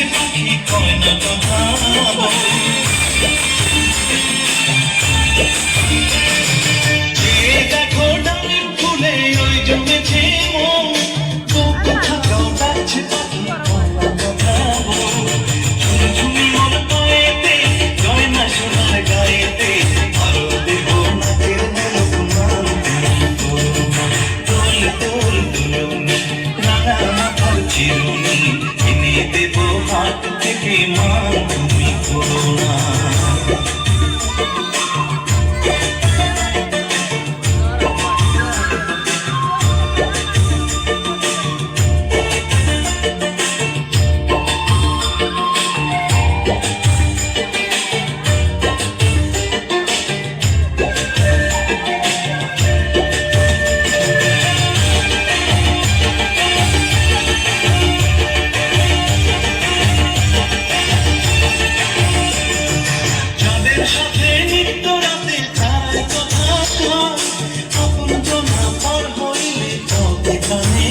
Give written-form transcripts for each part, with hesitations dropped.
গাছে পাখি কয় না কথা যে দেখো ডালের ফুলে ওই জমেছে মন বুক থাকাও ডাকছে পাখি কয় না কথা ঝুমি ঝুমি মন পায়েতে জয় না সোনার গায়েতে আরো দেব নাচের মেলক মান দোল দোল দুলুনি রাঙা মাথার চিরুনি এনে দেব হাত থেকে মান তুমি করোনা সাথে নিত্য রাতে তার কথা আপন জনা পর হইলে তবে কানে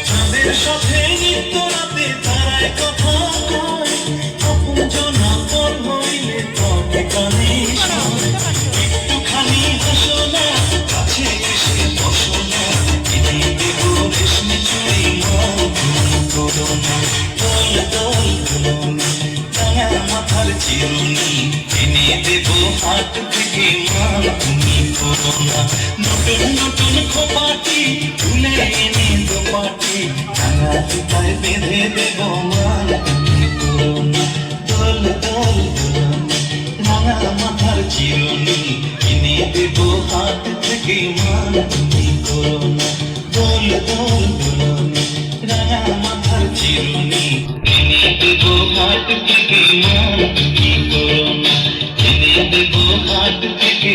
চাঁদের সাথে নিত্য রাতে তারাই কথা কয় আপন জনা পর হইলে তবে কানে একটুখানি হাসো না কাছে এসে বসো না এনে দেব রেশমি চুড়ি মন তুমি করো না মাথার চিরুনি এনে দেব হাত থেকে মান তুমি করো না নতুন নতুন খোপাটি তুলে এনে দোপাটি রাঙা জুতায় বেঁধে দেব মান তুমি করো না দোল দোল দুলুনি রাঙা মাথার চিরুনি এনে দেব হাত থেকে মান তুমি করো না দোল দোল দুলুনি রাঙা মাথার চিরুনি এনে দেব হাত থেকে মান তুমি করো না এনে দেব হাত থেকে